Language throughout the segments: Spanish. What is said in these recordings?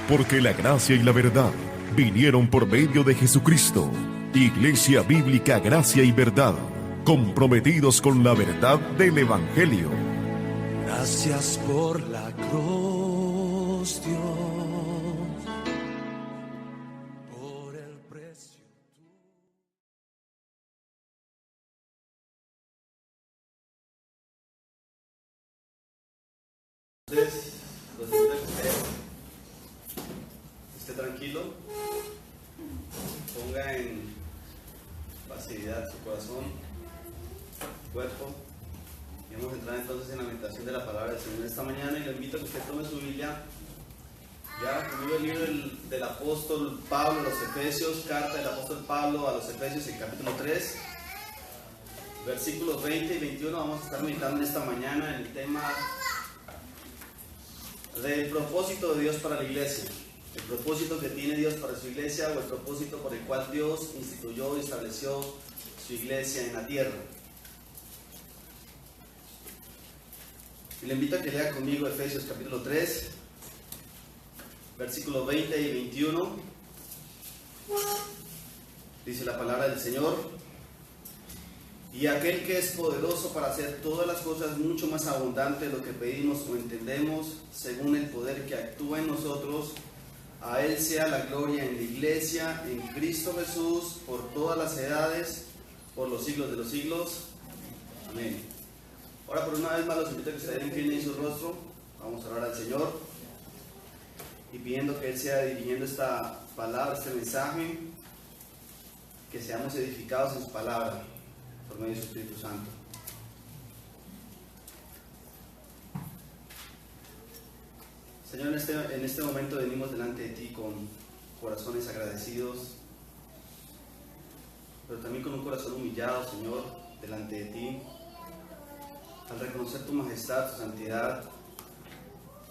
Porque la gracia y la verdad vinieron por medio de Jesucristo. Iglesia Bíblica Gracia y Verdad, comprometidos con la verdad del Evangelio. Gracias por la cruz, Dios, por el precio. Entonces, los invito a que esté tranquilo, ponga en facilidad su corazón, su cuerpo, y vamos a entrar entonces en la meditación de la palabra del Señor esta mañana. Y lo invito a que usted tome su Biblia, ya conmigo el libro del apóstol Pablo a los Efesios, carta del apóstol Pablo a los Efesios, el capítulo 3, versículos 20 y 21. Vamos a estar meditando esta mañana en el tema del propósito de Dios para la iglesia, el propósito que tiene Dios para su iglesia, o el propósito por el cual Dios instituyó y estableció su iglesia en la tierra. Y le invito a que lea conmigo Efesios capítulo 3, versículos 20 y 21. Dice la palabra del Señor: y aquel que es poderoso para hacer todas las cosas mucho más abundante de lo que pedimos o entendemos, según el poder que actúa en nosotros, a Él sea la gloria en la iglesia, en Cristo Jesús, por todas las edades, por los siglos de los siglos. Amén. Ahora, por una vez más, los invito a que se inclinen en su rostro. Vamos a orar al Señor y pidiendo que Él sea dirigiendo esta palabra, este mensaje, que seamos edificados en su palabra por medio de su Espíritu Santo. Señor, en este momento venimos delante de ti con corazones agradecidos, pero también con un corazón humillado, Señor, delante de ti, al reconocer tu majestad, tu santidad,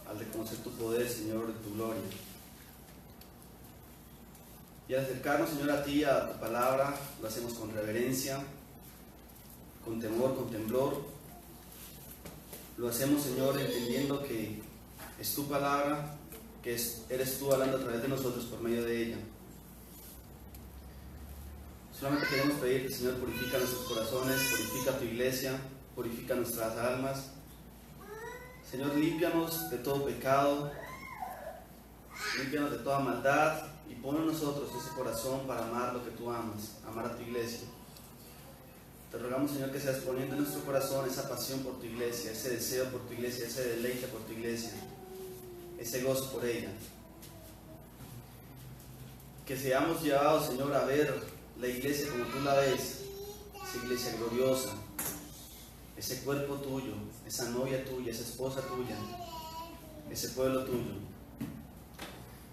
al reconocer tu poder, Señor, y tu gloria. Y al acercarnos, Señor, a ti, a tu palabra, lo hacemos con reverencia, con temor, con temblor. Lo hacemos, Señor, entendiendo que es tu palabra, que eres tú hablando a través de nosotros por medio de ella. Solamente queremos pedirte, Señor, purifica nuestros corazones, purifica tu iglesia, purifica nuestras almas. Señor, límpianos de todo pecado, límpianos de toda maldad, y pon en nosotros ese corazón para amar lo que tú amas, amar a tu iglesia. Te rogamos, Señor, que seas poniendo en nuestro corazón esa pasión por tu iglesia, ese deseo por tu iglesia, ese deleite por tu iglesia, ese gozo por ella. Que seamos llevados, Señor, a ver la iglesia como tú la ves, esa iglesia gloriosa, ese cuerpo tuyo, esa novia tuya, esa esposa tuya, ese pueblo tuyo.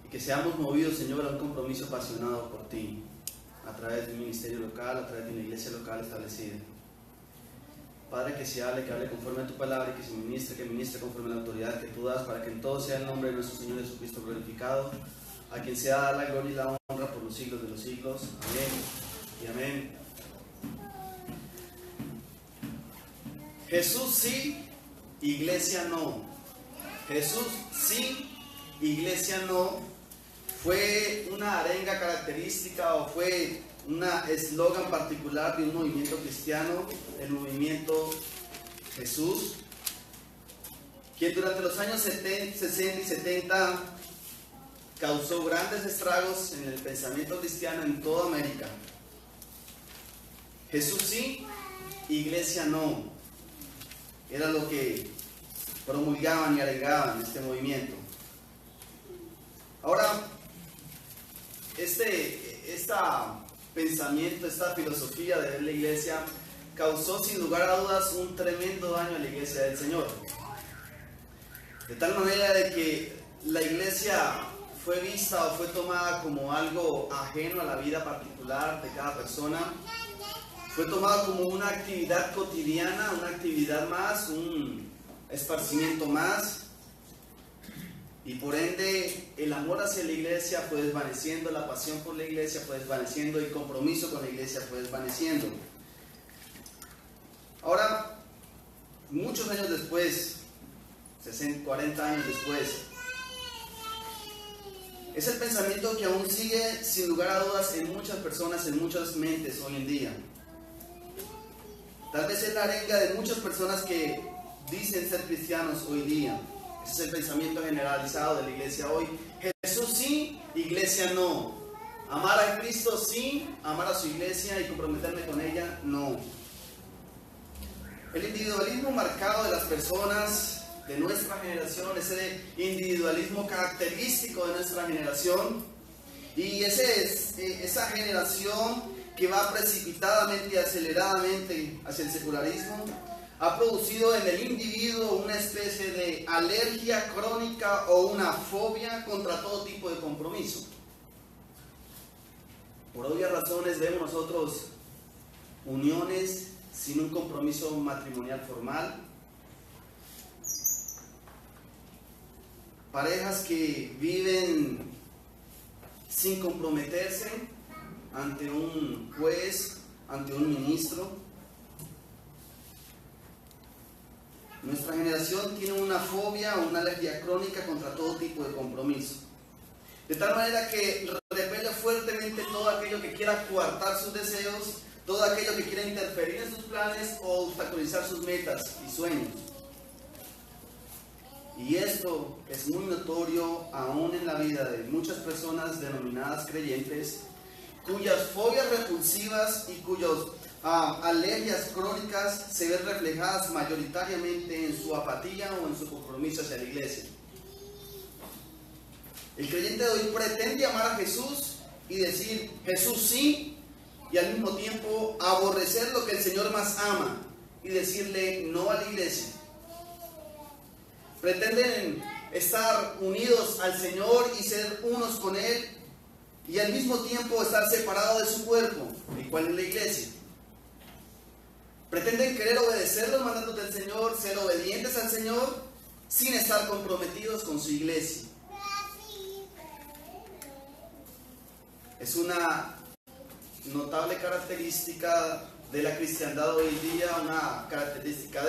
Y que seamos movidos, Señor, a un compromiso apasionado por ti, a través de un ministerio local, a través de una iglesia local establecida. Padre, que se hable, que hable conforme a tu palabra, y que se ministre, que ministre conforme a la autoridad que tú das, para que en todo sea el nombre de nuestro Señor Jesucristo glorificado, a quien sea dar la gloria y la honra por los siglos de los siglos. Amén y amén. Jesús sí, iglesia no. Jesús sí, iglesia no. Fue una arenga característica o fue un eslogan particular de un movimiento cristiano, el movimiento Jesús, quien durante los años 60 y 70 causó grandes estragos en el pensamiento cristiano en toda América. Jesús sí, iglesia no. Era lo que promulgaban y arengaban este movimiento. Ahora, este pensamiento, esta filosofía de ver la iglesia causó sin lugar a dudas un tremendo daño a la iglesia del Señor. De tal manera de que la iglesia fue vista o fue tomada como algo ajeno a la vida particular de cada persona. Fue tomada como una actividad cotidiana, una actividad más, un esparcimiento más. Y por ende el amor hacia la iglesia fue desvaneciendo, la pasión por la iglesia fue desvaneciendo, el compromiso con la iglesia fue desvaneciendo. Ahora, muchos años después, 40 años después. Es el pensamiento que aún sigue sin lugar a dudas en muchas personas, en muchas mentes hoy en día. Tal vez es la arenga de muchas personas que dicen ser cristianos hoy día. Ese es el pensamiento generalizado de la iglesia hoy. Jesús sí, iglesia no. Amar a Cristo sí, amar a su iglesia y comprometerme con ella no. El individualismo marcado de las personas de nuestra generación, ese individualismo característico de nuestra generación, y esa generación que va precipitadamente y aceleradamente hacia el secularismo, ha producido en el individuo una especie de alergia crónica o una fobia contra todo tipo de compromiso. Por obvias razones vemos nosotros uniones sin un compromiso matrimonial formal, parejas que viven sin comprometerse ante un juez, ante un ministro. Nuestra generación tiene una fobia o una alergia crónica contra todo tipo de compromiso, de tal manera que repele fuertemente todo aquello que quiera coartar sus deseos, todo aquello que quiera interferir en sus planes o obstaculizar sus metas y sueños. Y esto es muy notorio aún en la vida de muchas personas denominadas creyentes, cuyas fobias repulsivas y cuyas alergias crónicas se ven reflejadas mayoritariamente en su apatía o en su compromiso hacia la iglesia. El creyente de hoy pretende amar a Jesús y decir Jesús sí, y al mismo tiempo aborrecer lo que el Señor más ama y decirle no a la iglesia. Pretenden estar unidos al Señor y ser unos con Él, y al mismo tiempo estar separados de su cuerpo, el cual es la iglesia. Pretenden querer obedecer los mandatos del Señor, ser obedientes al Señor, sin estar comprometidos con su iglesia. Es una notable característica de la cristiandad hoy en día, una característica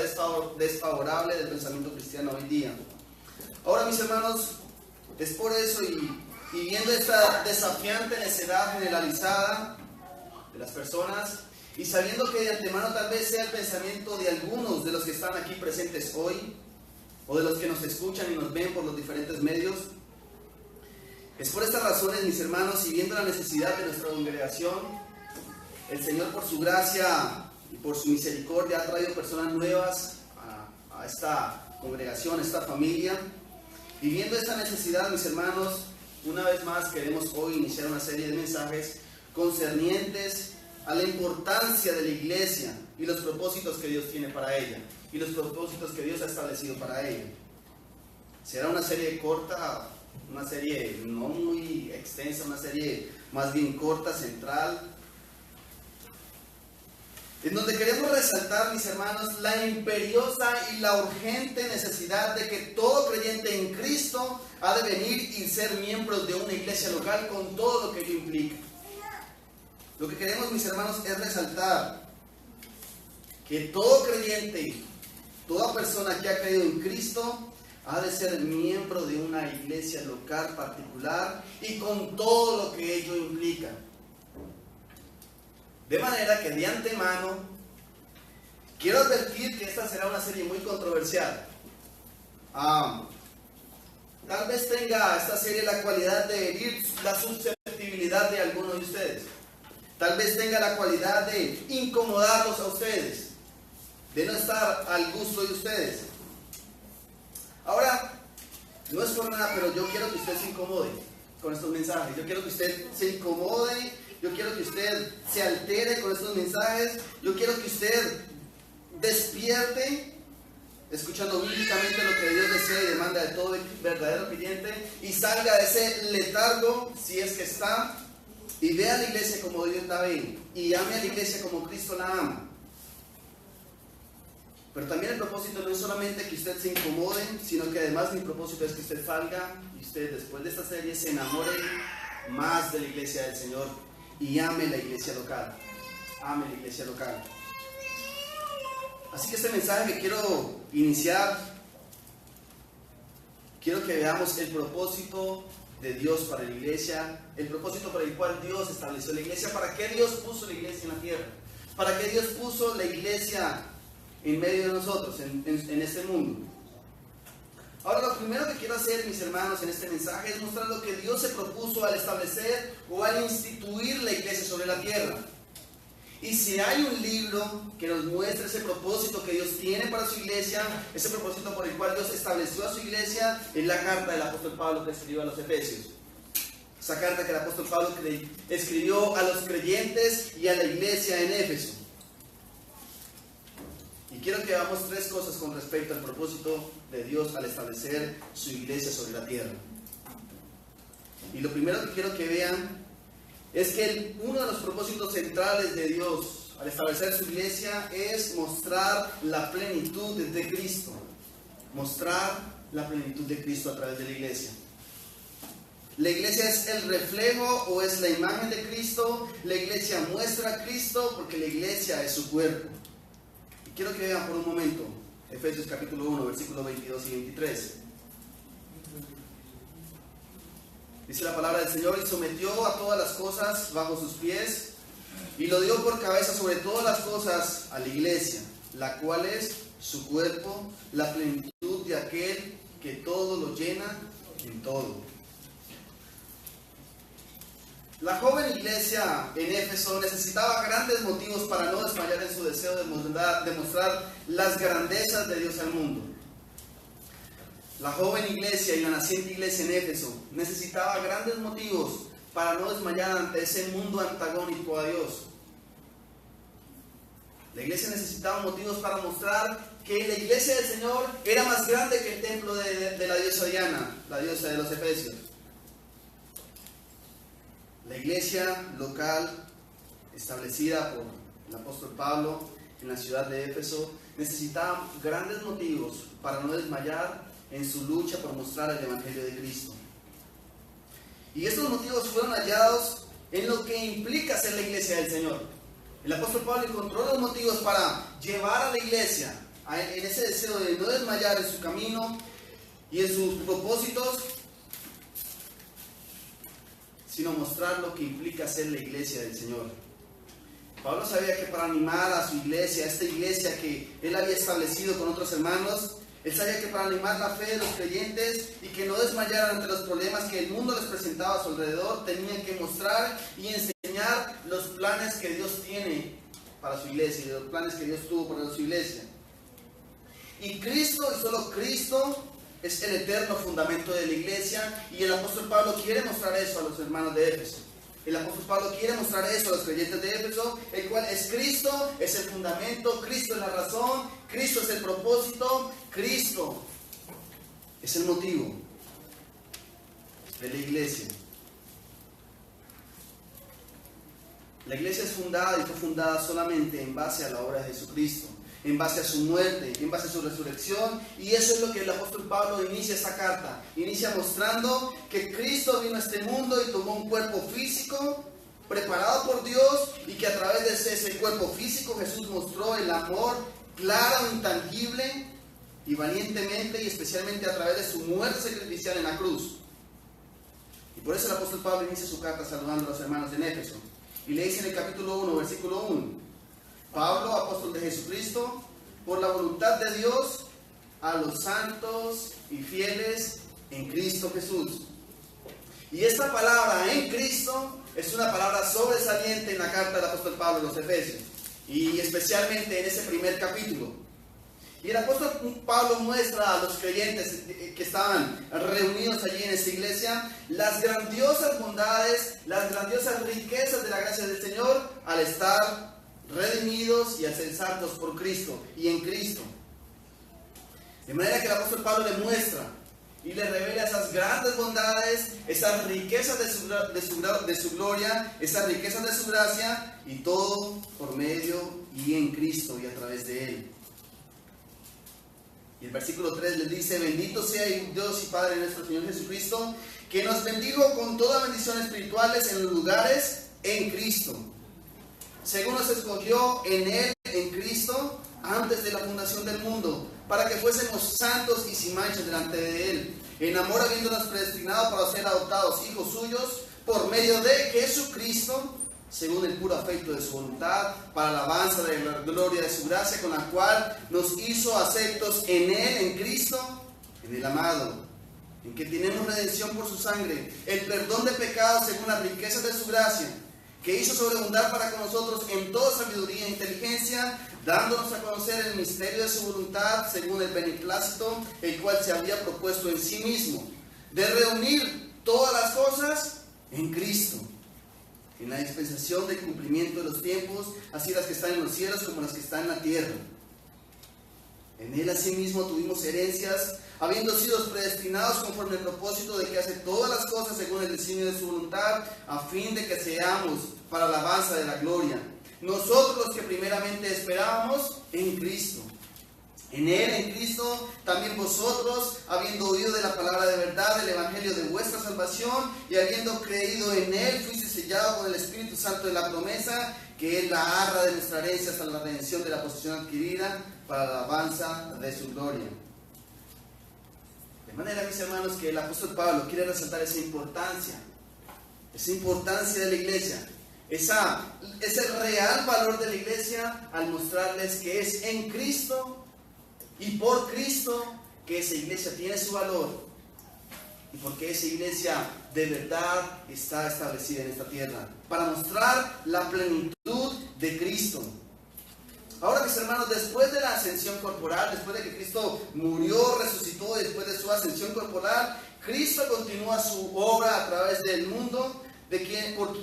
desfavorable del pensamiento cristiano hoy día. Ahora, mis hermanos, es por eso y viendo esta desafiante necedad generalizada de las personas, y sabiendo que de antemano tal vez sea el pensamiento de algunos de los que están aquí presentes hoy, o de los que nos escuchan y nos ven por los diferentes medios, es por estas razones, mis hermanos, y viendo la necesidad de nuestra congregación, el Señor por su gracia y por su misericordia ha traído personas nuevas a esta congregación, a esta familia. Y viendo esta necesidad, mis hermanos, una vez más queremos hoy iniciar una serie de mensajes concernientes a la importancia de la iglesia y los propósitos que Dios tiene para ella y los propósitos que Dios ha establecido para ella. Será una serie corta, una serie no muy extensa, una serie más bien corta, central, en donde queremos resaltar, mis hermanos, la imperiosa y la urgente necesidad de que todo creyente en Cristo ha de venir y ser miembros de una iglesia local con todo lo que ello implica. Lo que queremos, mis hermanos, es resaltar que todo creyente, toda persona que ha creído en Cristo, ha de ser miembro de una iglesia local particular y con todo lo que ello implica. De manera que de antemano quiero advertir que esta será una serie muy controversial. Tal vez tenga esta serie la cualidad de herir la susceptibilidad de algunos de ustedes. Tal vez tenga la cualidad de incomodarlos a ustedes, de no estar al gusto de ustedes. Ahora, no es por nada, pero yo quiero que usted se incomode con estos mensajes. Yo quiero que usted se incomode. Yo quiero que usted se altere con estos mensajes. Yo quiero que usted despierte, escuchando bíblicamente lo que Dios desea y demanda de todo verdadero creyente, y salga de ese letargo, si es que está, y vea a la iglesia como Dios la ve, y ame a la iglesia como Cristo la ama. Pero también el propósito no es solamente que usted se incomode, sino que además mi propósito es que usted salga y usted, después de esta serie, se enamore más de la iglesia del Señor y ame la iglesia local. Ame la iglesia local. Así que este mensaje que quiero iniciar quiero que veamos el propósito de Dios para la iglesia, el propósito por el cual Dios estableció la iglesia. ¿Para qué Dios puso la iglesia en la tierra? ¿Para qué Dios puso la iglesia en medio de nosotros, en este mundo? Ahora, lo primero que quiero hacer, mis hermanos, en este mensaje es mostrar lo que Dios se propuso al establecer o al instituir la iglesia sobre la tierra. Y si hay un libro que nos muestra ese propósito que Dios tiene para su iglesia, ese propósito por el cual Dios estableció a su iglesia, es la carta del apóstol Pablo que escribió a los Efesios. Esa carta que el apóstol Pablo escribió a los creyentes y a la iglesia en Éfeso. Y quiero que veamos tres cosas con respecto al propósito de Dios al establecer su iglesia sobre la tierra. Y lo primero que quiero que vean es que uno de los propósitos centrales de Dios al establecer su iglesia es mostrar la plenitud de Cristo. Mostrar la plenitud de Cristo a través de la iglesia. La iglesia es el reflejo o es la imagen de Cristo. La iglesia muestra a Cristo porque la iglesia es su cuerpo. Y quiero que vean por un momento Efesios capítulo 1, versículos 22 y 23. Dice la palabra del Señor: y sometió a todas las cosas bajo sus pies, y lo dio por cabeza sobre todas las cosas a la iglesia, la cual es su cuerpo, la plenitud de aquel que todo lo llena en todo. La joven iglesia en Éfeso necesitaba grandes motivos para no desmayar en su deseo de mostrar las grandezas de Dios al mundo. La joven iglesia y la naciente iglesia en Éfeso necesitaba grandes motivos para no desmayar ante ese mundo antagónico a Dios. La iglesia necesitaba motivos para mostrar que la iglesia del Señor era más grande que el templo de la diosa Diana, la diosa de los Efesios. La iglesia local, establecida por el apóstol Pablo en la ciudad de Éfeso, necesitaba grandes motivos para no desmayar en su lucha por mostrar el Evangelio de Cristo. Y estos motivos fueron hallados en lo que implica ser la iglesia del Señor. El apóstol Pablo encontró los motivos para llevar a la iglesia en ese deseo de no desmayar en su camino y en sus propósitos, sino mostrar lo que implica ser la iglesia del Señor. Pablo sabía que para animar a su iglesia, a esta iglesia que él había establecido con otros hermanos, él sabía que para animar la fe de los creyentes y que no desmayaran ante los problemas que el mundo les presentaba a su alrededor, tenían que mostrar y enseñar los planes que Dios tiene para su iglesia y los planes que Dios tuvo para su iglesia. Y Cristo, y solo Cristo, es el eterno fundamento de la iglesia, y el apóstol Pablo quiere mostrar eso a los hermanos de Éfeso. El apóstol Pablo quiere mostrar eso a los creyentes de Éfeso, el cual es Cristo, es el fundamento, Cristo es la razón, Cristo es el propósito, Cristo es el motivo de la iglesia. La iglesia es fundada y fue fundada solamente en base a la obra de Jesucristo, en base a su muerte, en base a su resurrección, y eso es lo que el apóstol Pablo inicia esta carta. Inicia mostrando que Cristo vino a este mundo y tomó un cuerpo físico preparado por Dios, y que a través de ese cuerpo físico Jesús mostró el amor claro, intangible y valientemente, y especialmente a través de su muerte sacrificial en la cruz. Y por eso el apóstol Pablo inicia su carta saludando a los hermanos en Éfeso, y le dice en el capítulo 1, versículo 1: Pablo, apóstol de Jesucristo, por la voluntad de Dios, a los santos y fieles en Cristo Jesús. Y esta palabra en Cristo es una palabra sobresaliente en la carta del apóstol Pablo a los Efesios, y especialmente en ese primer capítulo. Y el apóstol Pablo muestra a los creyentes que estaban reunidos allí en esta iglesia las grandiosas bondades, las grandiosas riquezas de la gracia del Señor al estar redimidos y a ser salvos por Cristo y en Cristo. De manera que el apóstol Pablo le muestra y le revela esas grandes bondades, esas riquezas de su gloria, esas riquezas de su gracia, y todo por medio y en Cristo y a través de Él. Y el versículo 3 les dice: bendito sea Dios y Padre de nuestro Señor Jesucristo, que nos bendijo con todas bendiciones espirituales en los lugares en Cristo, según nos escogió en Él, en Cristo, antes de la fundación del mundo, para que fuésemos santos y sin mancha delante de Él, En amor habiéndonos predestinado para ser adoptados hijos suyos por medio de Jesucristo, según el puro afecto de su voluntad, para la alabanza de la gloria de su gracia, con la cual nos hizo aceptos en Él, en Cristo, en el amado, en que tenemos redención por su sangre, el perdón de pecados según las riquezas de su gracia, que hizo sobreabundar para con nosotros en toda sabiduría e inteligencia, dándonos a conocer el misterio de su voluntad, según el beneplácito, el cual se había propuesto en sí mismo, de reunir todas las cosas en Cristo, en la dispensación del cumplimiento de los tiempos, así las que están en los cielos como las que están en la tierra. En Él asimismo tuvimos herencias, habiendo sido predestinados conforme al propósito de que hace todas las cosas según el designio de su voluntad, a fin de que seamos para la alabanza de la gloria. Nosotros los que primeramente esperábamos en Cristo. En Él, en Cristo, también vosotros, habiendo oído de la palabra de verdad, del evangelio de vuestra salvación, y habiendo creído en Él, fuisteis sellados con el Espíritu Santo de la promesa, que es la arra de nuestra herencia hasta la redención de la posesión adquirida, para la alabanza de su gloria. De manera, mis hermanos, que el apóstol Pablo quiere resaltar esa importancia de la iglesia, ese real valor de la iglesia, al mostrarles que es en Cristo y por Cristo que esa iglesia tiene su valor, y porque esa iglesia de verdad está establecida en esta tierra, para mostrar la plenitud de Cristo. Ahora, mis hermanos, después de la ascensión corporal, después de que Cristo murió, resucitó, después de su ascensión corporal, Cristo continúa su obra a través del mundo,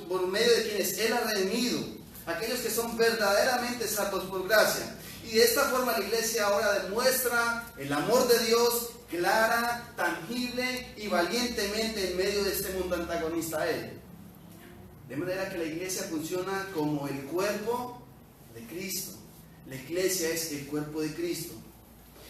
por medio de quienes Él ha redimido, aquellos que son verdaderamente salvos por gracia. Y de esta forma la iglesia ahora demuestra el amor de Dios clara, tangible y valientemente en medio de este mundo antagonista a Él. De manera que la iglesia funciona como el cuerpo de Cristo. La iglesia es el cuerpo de Cristo.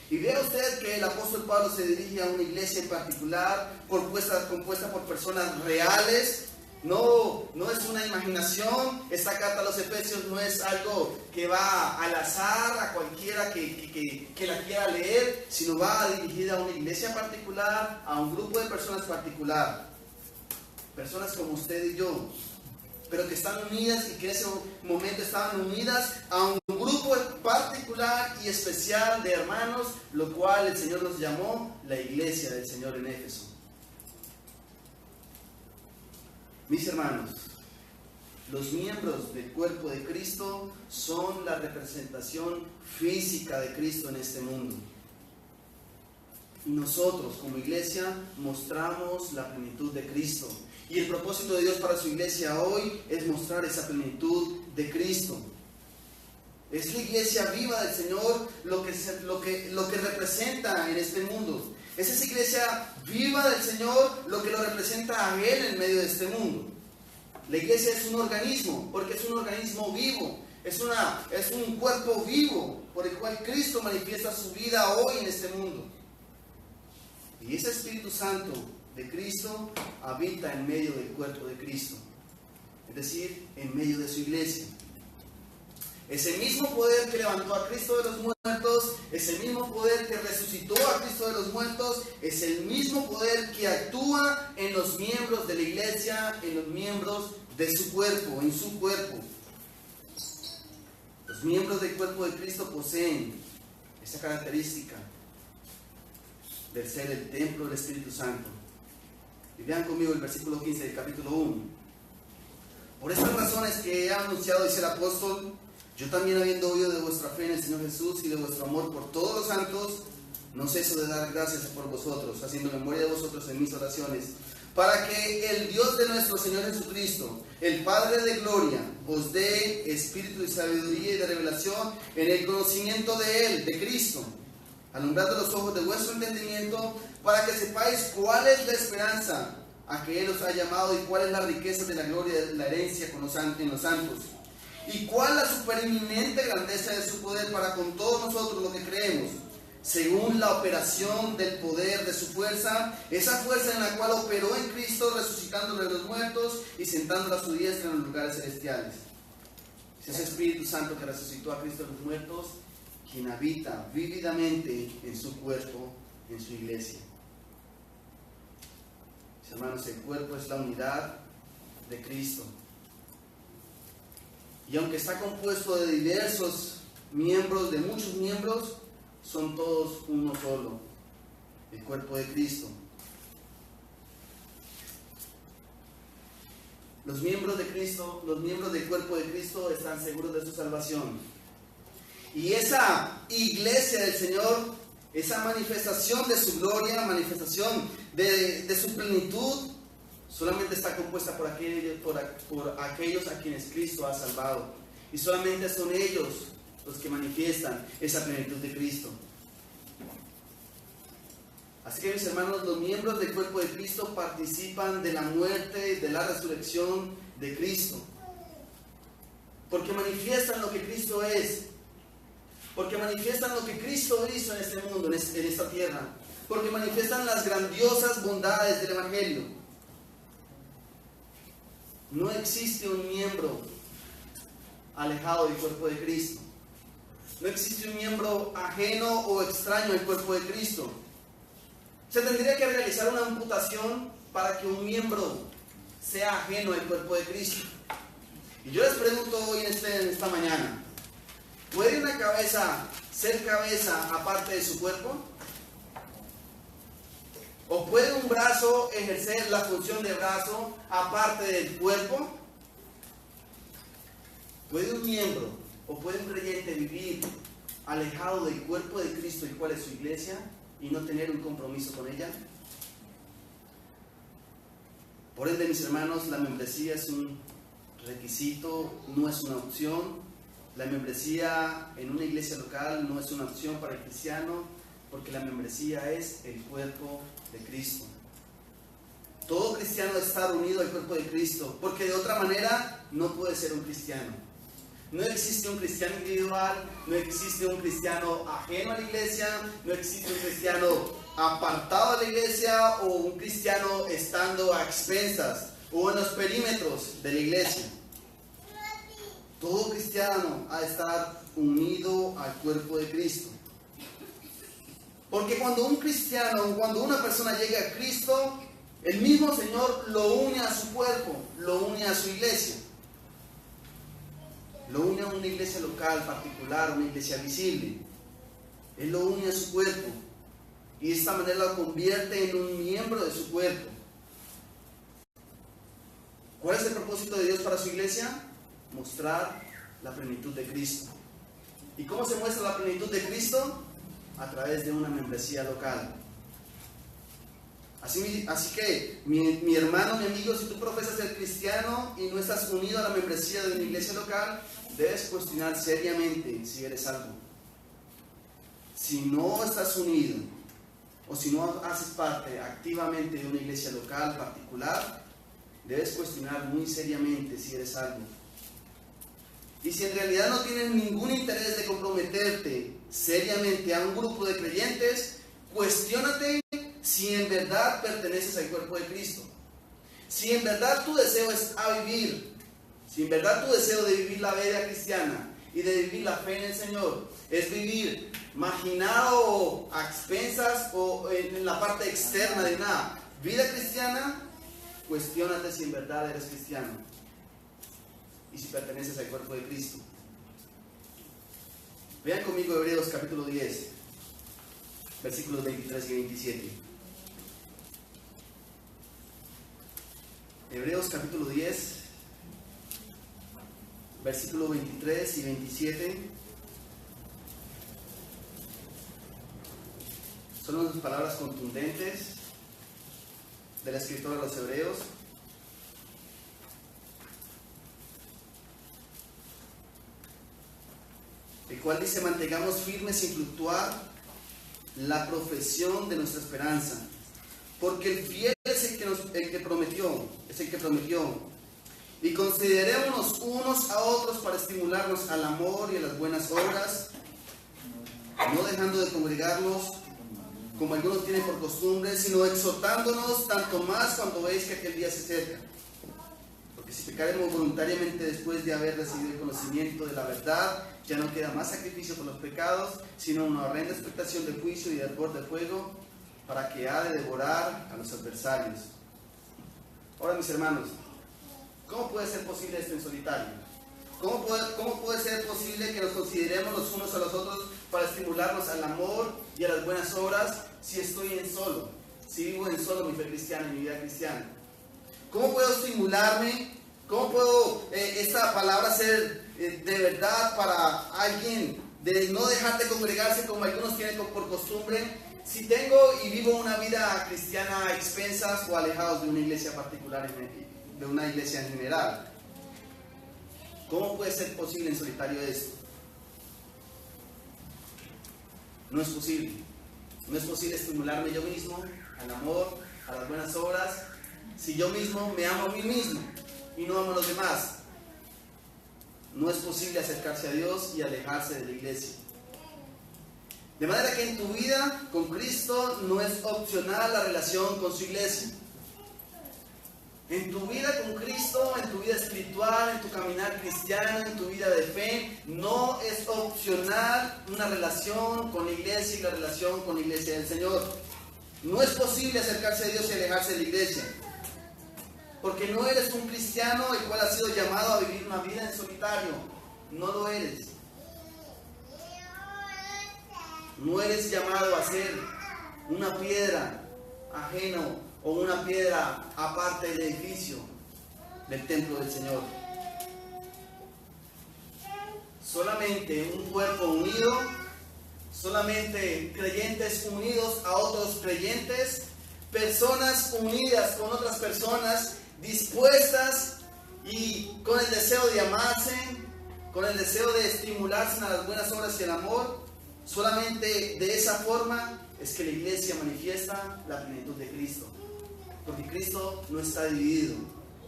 Y vea usted que el apóstol Pablo se dirige a una iglesia en particular, compuesta por personas reales. No es una imaginación. Esta carta a los Efesios no es algo que va al azar a cualquiera que la quiera leer, sino va dirigida a una iglesia particular, a un grupo de personas particular. Personas como usted y yo, pero que están unidas y que en ese momento estaban unidas a un grupo particular y especial de hermanos, lo cual el Señor nos llamó la iglesia del Señor en Éfeso. Mis hermanos, los miembros del cuerpo de Cristo son la representación física de Cristo en este mundo. Y nosotros como iglesia mostramos la plenitud de Cristo. Y el propósito de Dios para su iglesia hoy es mostrar esa plenitud de Cristo. Es la iglesia viva del Señor lo que representa en este mundo. Es esa iglesia viva del Señor lo que lo representa a Él en medio de este mundo. La iglesia es un organismo, porque es un organismo vivo. Es un cuerpo vivo por el cual Cristo manifiesta su vida hoy en este mundo. Y ese Espíritu Santo de Cristo habita en medio del cuerpo de Cristo, es decir, en medio de su iglesia. Ese mismo poder que levantó a Cristo de los muertos, ese mismo poder que resucitó a Cristo de los muertos, es el mismo poder que actúa en los miembros de la iglesia, en los miembros de su cuerpo, en su cuerpo. Los miembros del cuerpo de Cristo poseen esa característica de ser el templo del Espíritu Santo. Y vean conmigo el versículo 15 del capítulo 1. Por estas razones que he anunciado, dice el apóstol, yo también, habiendo oído de vuestra fe en el Señor Jesús y de vuestro amor por todos los santos, no ceso de dar gracias por vosotros, haciendo memoria de vosotros en mis oraciones, para que el Dios de nuestro Señor Jesucristo, el Padre de gloria, os dé espíritu de sabiduría y de revelación en el conocimiento de Él, de Cristo, alumbrando los ojos de vuestro entendimiento, para que sepáis cuál es la esperanza a que Él os ha llamado y cuál es la riqueza de la gloria de la herencia en los santos, y cuál la supereminente grandeza de su poder para con todos nosotros los que creemos, según la operación del poder de su fuerza, esa fuerza en la cual operó en Cristo, resucitándole de los muertos y sentándolo a su diestra en los lugares celestiales. Es ese Espíritu Santo que resucitó a Cristo de los muertos, quien habita vívidamente en su cuerpo, en su iglesia. Hermanos, el cuerpo es la unidad de Cristo. Y aunque está compuesto de diversos miembros, de muchos miembros, son todos uno solo, el cuerpo de Cristo. Los miembros de Cristo, los miembros del cuerpo de Cristo están seguros de su salvación. Y esa iglesia del Señor, esa manifestación de su gloria, manifestación de su plenitud, solamente está compuesta por aquellos a quienes Cristo ha salvado. Y solamente son ellos los que manifiestan esa plenitud de Cristo. Así que, mis hermanos, los miembros del cuerpo de Cristo participan de la muerte y de la resurrección de Cristo. Porque manifiestan lo que Cristo es. Porque manifiestan lo que Cristo hizo en este mundo, en esta tierra. Porque manifiestan las grandiosas bondades del Evangelio. No existe un miembro alejado del cuerpo de Cristo. No existe un miembro ajeno o extraño al cuerpo de Cristo. Se tendría que realizar una amputación para que un miembro sea ajeno al cuerpo de Cristo. Y yo les pregunto hoy en esta mañana, ¿puede una cabeza ser cabeza aparte de su cuerpo? ¿O puede un brazo ejercer la función de brazo aparte del cuerpo? ¿Puede un miembro o puede un creyente vivir alejado del cuerpo de Cristo, el cual es su iglesia, y no tener un compromiso con ella? Por ende, mis hermanos, la membresía es un requisito, no es una opción. La membresía en una iglesia local no es una opción para el cristiano, porque la membresía es el cuerpo de Cristo. Todo cristiano está unido al cuerpo de Cristo, porque de otra manera no puede ser un cristiano. No existe un cristiano individual, no existe un cristiano ajeno a la iglesia, no existe un cristiano apartado de la iglesia o un cristiano estando a expensas o en los perímetros de la iglesia. Todo cristiano ha de estar unido al cuerpo de Cristo. Porque cuando un cristiano, cuando una persona llega a Cristo, el mismo Señor lo une a su cuerpo, lo une a su iglesia. Lo une a una iglesia local particular, una iglesia visible. Él lo une a su cuerpo y de esta manera lo convierte en un miembro de su cuerpo. ¿Cuál es el propósito de Dios para su iglesia? Mostrar la plenitud de Cristo. ¿Y cómo se muestra la plenitud de Cristo? A través de una membresía local. Así que, mi hermano, mi amigo, si tú profesas ser cristiano y no estás unido a la membresía de una iglesia local, debes cuestionar seriamente si eres salvo. Si no estás unido o si no haces parte activamente de una iglesia local particular, debes cuestionar muy seriamente si eres salvo. Y si en realidad no tienes ningún interés de comprometerte seriamente a un grupo de creyentes, cuestiónate si en verdad perteneces al cuerpo de Cristo. Si en verdad tu deseo es a vivir, si en verdad tu deseo de vivir la vida cristiana y de vivir la fe en el Señor es vivir marginado a expensas o en la parte externa de una vida cristiana, cuestiónate si en verdad eres cristiano y si perteneces al cuerpo de Cristo. Vean conmigo Hebreos capítulo 10, versículos 23 y 27. Hebreos capítulo 10, versículos 23 y 27. Son unas palabras contundentes del escritor de los Hebreos. El cual dice: mantengamos firme sin fluctuar la profesión de nuestra esperanza, porque el fiel es el que prometió. Y considerémonos unos a otros para estimularnos al amor y a las buenas obras, no dejando de congregarnos como algunos tienen por costumbre, sino exhortándonos tanto más cuando veis que aquel día se acerca. Porque si pecaremos voluntariamente después de haber recibido el conocimiento de la verdad, ya no queda más sacrificio por los pecados, sino una horrenda expectación de juicio y de ardor de fuego, para que ha de devorar a los adversarios. Ahora, mis hermanos, ¿cómo puede ser posible esto en solitario? ¿Cómo puede ser posible que nos consideremos los unos a los otros para estimularnos al amor y a las buenas obras si estoy en solo? Si vivo en solo mi fe cristiana, en mi vida cristiana. ¿Cómo puedo estimularme? ¿Cómo puedo esta palabra ser de verdad para alguien? De no dejar de congregarse como algunos tienen por costumbre. Si tengo y vivo una vida cristiana a expensas o alejados de una iglesia particular, de una iglesia en general. ¿Cómo puede ser posible en solitario esto? No es posible. No es posible estimularme yo mismo al amor, a las buenas obras, si yo mismo me amo a mí mismo y no amo a los demás. No es posible acercarse a Dios y alejarse de la iglesia. De manera que en tu vida con Cristo no es opcional la relación con su iglesia. En tu vida con Cristo, en tu vida espiritual, en tu caminar cristiano, en tu vida de fe, no es opcional una relación con la iglesia y la relación con la iglesia del Señor. No es posible acercarse a Dios y alejarse de la iglesia. Porque no eres un cristiano el cual ha sido llamado a vivir una vida en solitario. No lo eres. No eres llamado a ser una piedra ajeno o una piedra aparte del edificio del templo del Señor. Solamente un cuerpo unido, solamente creyentes unidos a otros creyentes, personas unidas con otras personas, dispuestas y con el deseo de amarse, con el deseo de estimularse a las buenas obras y el amor. Solamente de esa forma es que la iglesia manifiesta la plenitud de Cristo. Porque Cristo no está dividido.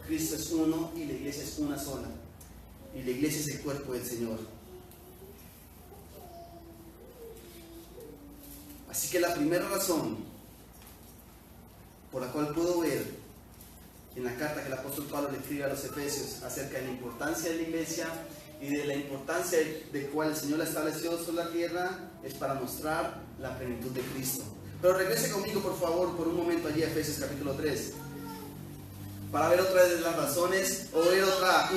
Cristo es uno y la iglesia es una sola. Y la iglesia es el cuerpo del Señor. Así que la primera razón por la cual puedo ver en la carta que el apóstol Pablo le escribe a los Efesios acerca de la importancia de la iglesia y de la importancia de cuál el Señor la estableció sobre la tierra es para mostrar la plenitud de Cristo. Pero regrese conmigo, por favor, por un momento allí a Efesios capítulo 3 para ver otra de las razones o ver otra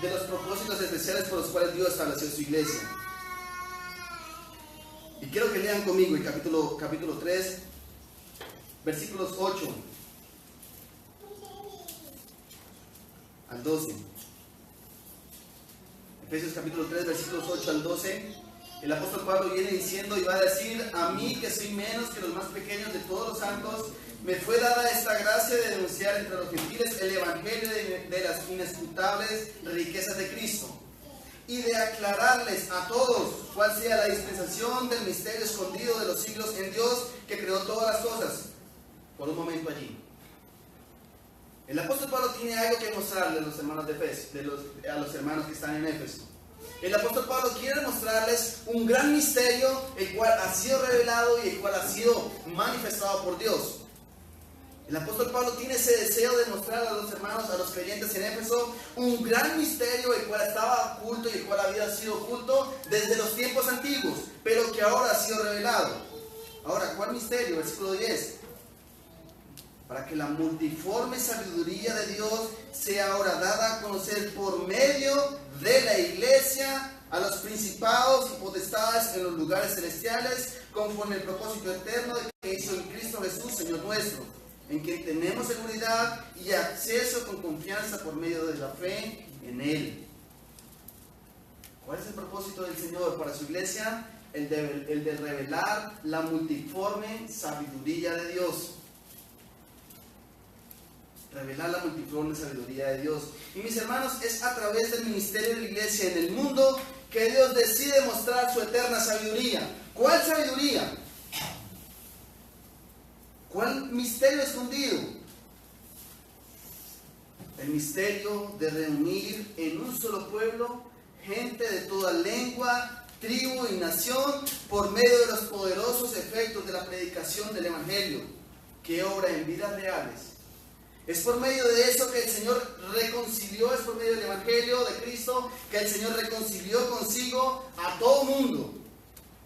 de los propósitos especiales por los cuales Dios estableció su iglesia. Y quiero que lean conmigo el capítulo 3, versículos 8 al 12. Efesios capítulo 3, versículos 8 al 12. El apóstol Pablo viene diciendo y va a decir: a mí, que soy menos que los más pequeños de todos los santos, me fue dada esta gracia de denunciar entre los gentiles el evangelio de las inescrutables riquezas de Cristo, y de aclararles a todos cuál sea la dispensación del misterio escondido de los siglos en Dios, que creó todas las cosas. Por un momento allí, el apóstol Pablo tiene algo que mostrarle a los hermanos de Efesios, a los hermanos que están en Éfeso. El apóstol Pablo quiere mostrarles un gran misterio, el cual ha sido revelado y el cual ha sido manifestado por Dios. El apóstol Pablo tiene ese deseo de mostrar a los hermanos, a los creyentes en Éfeso, un gran misterio, el cual estaba oculto y el cual había sido oculto desde los tiempos antiguos, pero que ahora ha sido revelado. Ahora, ¿cuál misterio? Versículo 10. Para que la multiforme sabiduría de Dios sea ahora dada a conocer por medio de la iglesia a los principados y potestades en los lugares celestiales, conforme el propósito eterno que hizo en Cristo Jesús, Señor nuestro, en quien tenemos seguridad y acceso con confianza por medio de la fe en Él. ¿Cuál es el propósito del Señor para su iglesia? El de revelar la multiforme sabiduría de Dios. Revelar la multiforme sabiduría de Dios. Y mis hermanos, es a través del ministerio de la iglesia en el mundo que Dios decide mostrar su eterna sabiduría. ¿Cuál sabiduría? ¿Cuál misterio escondido? El misterio de reunir en un solo pueblo gente de toda lengua, tribu y nación por medio de los poderosos efectos de la predicación del Evangelio que obra en vidas reales. Es por medio de eso que el Señor reconcilió, es por medio del Evangelio de Cristo que el Señor reconcilió consigo a todo mundo,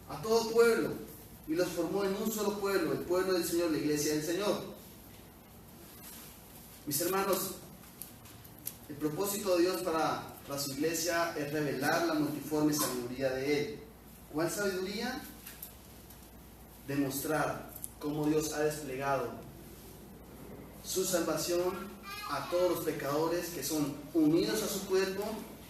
a todo pueblo, y los formó en un solo pueblo, el pueblo del Señor, la iglesia del Señor. Mis hermanos, el propósito de Dios para su iglesia es revelar la multiforme sabiduría de Él. ¿Cuál sabiduría? Demostrar cómo Dios ha desplegado su salvación a todos los pecadores que son unidos a su cuerpo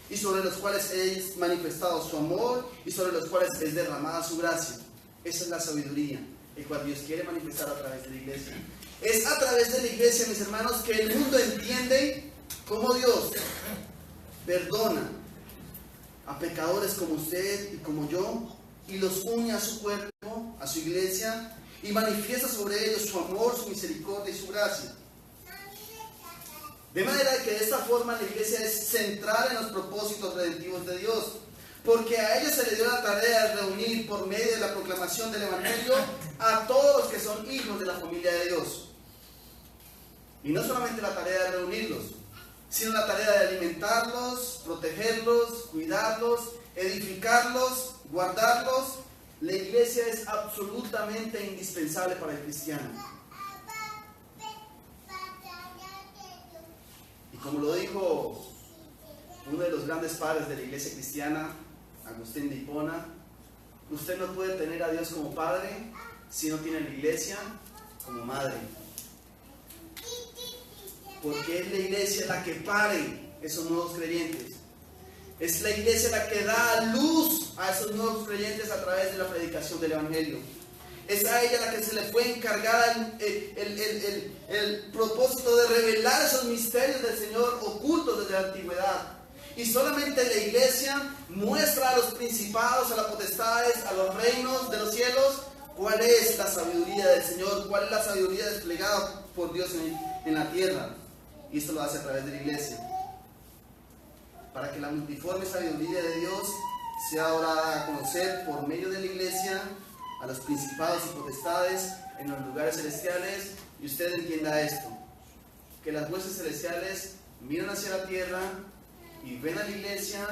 y sobre los cuales es manifestado su amor y sobre los cuales es derramada su gracia. Esa es la sabiduría, el cual Dios quiere manifestar a través de la iglesia. Es a través de la iglesia, mis hermanos, que el mundo entiende cómo Dios perdona a pecadores como usted y como yo y los une a su cuerpo, a su iglesia, y manifiesta sobre ellos su amor, su misericordia y su gracia. De manera que de esta forma la iglesia es central en los propósitos redentivos de Dios, porque a ella se le dio la tarea de reunir por medio de la proclamación del Evangelio a todos los que son hijos de la familia de Dios. Y no solamente la tarea de reunirlos, sino la tarea de alimentarlos, protegerlos, cuidarlos, edificarlos, guardarlos. La iglesia es absolutamente indispensable para el cristiano. Y como lo dijo uno de los grandes padres de la iglesia cristiana, Agustín de Hipona, usted no puede tener a Dios como padre si no tiene a la iglesia como madre. Porque es la iglesia la que pare esos nuevos creyentes. Es la iglesia la que da luz a esos nuevos creyentes a través de la predicación del Evangelio. Es a ella la que se le fue encargada el propósito de revelar esos misterios del Señor ocultos desde la antigüedad. Y solamente la iglesia muestra a los principados, a las potestades, a los reinos de los cielos, cuál es la sabiduría del Señor, cuál es la sabiduría desplegada por Dios en la tierra. Y esto lo hace a través de la iglesia. Para que la multiforme sabiduría de Dios sea dada a conocer por medio de la iglesia a los principados y potestades en los lugares celestiales. Y usted entienda esto, que las huestes celestiales miran hacia la tierra y ven a la iglesia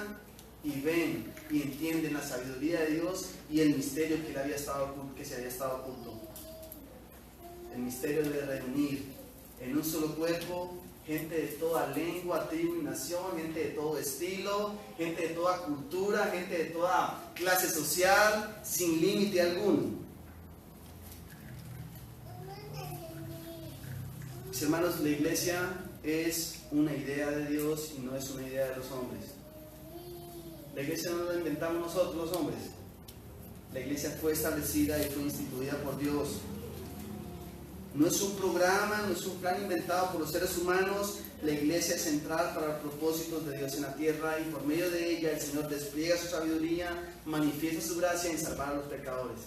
y ven y entienden la sabiduría de Dios y el misterio que se había estado oculto. El misterio de reunir en un solo cuerpo gente de toda lengua, tribu y nación, gente de todo estilo, gente de toda cultura, gente de toda clase social, sin límite alguno. Mis hermanos, la iglesia es una idea de Dios y no es una idea de los hombres. La iglesia no la inventamos nosotros los hombres. La iglesia fue establecida y fue instituida por Dios. No es un programa, no es un plan inventado por los seres humanos. La iglesia es central para los propósitos de Dios en la tierra y por medio de ella el Señor despliega su sabiduría, manifiesta su gracia en salvar a los pecadores.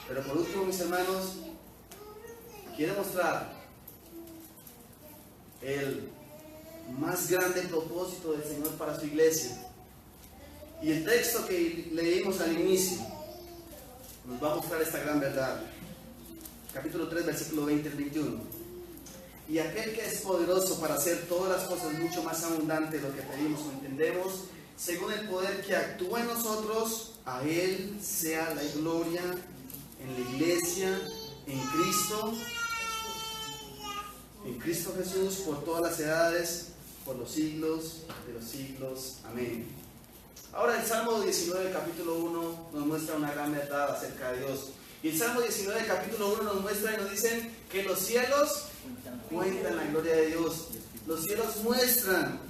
Pero por último, mis hermanos, quiero mostrar el más grande propósito del Señor para su iglesia. Y el texto que leímos al inicio nos va a mostrar esta gran verdad. Capítulo 3, versículo 20 al 21. Y aquel que es poderoso para hacer todas las cosas mucho más abundante de lo que pedimos o entendemos, según el poder que actúa en nosotros, a Él sea la gloria en la iglesia, en Cristo Jesús, por todas las edades, por los siglos de los siglos. Amén. Ahora el Salmo 19, capítulo 1, nos muestra una gran verdad acerca de Dios. Y el Salmo 19, capítulo 1 nos muestra y nos dicen que los cielos cuentan la gloria de Dios. Los cielos muestran,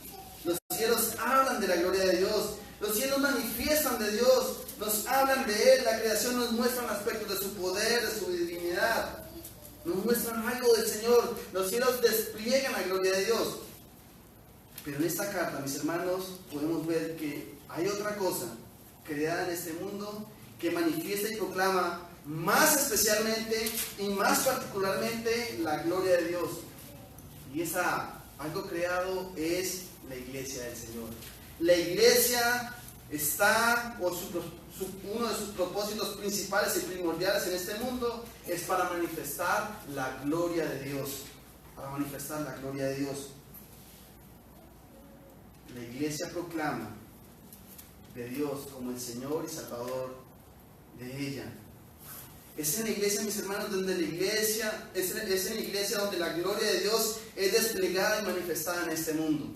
los cielos hablan de la gloria de Dios. Los cielos manifiestan de Dios, nos hablan de Él. La creación nos muestra un aspecto de su poder, de su divinidad. Nos muestran algo del Señor. Los cielos despliegan la gloria de Dios. Pero en esta carta, mis hermanos, podemos ver que hay otra cosa creada en este mundo que manifiesta y proclama más especialmente y más particularmente la gloria de Dios. Y algo creado es la iglesia del Señor. La iglesia está, uno de sus propósitos principales y primordiales en este mundo es para manifestar la gloria de Dios. Para manifestar la gloria de Dios. La iglesia proclama de Dios como el Señor y Salvador de ella. Es en la iglesia, mis hermanos, donde la iglesia, es en la iglesia donde la gloria de Dios es desplegada y manifestada en este mundo.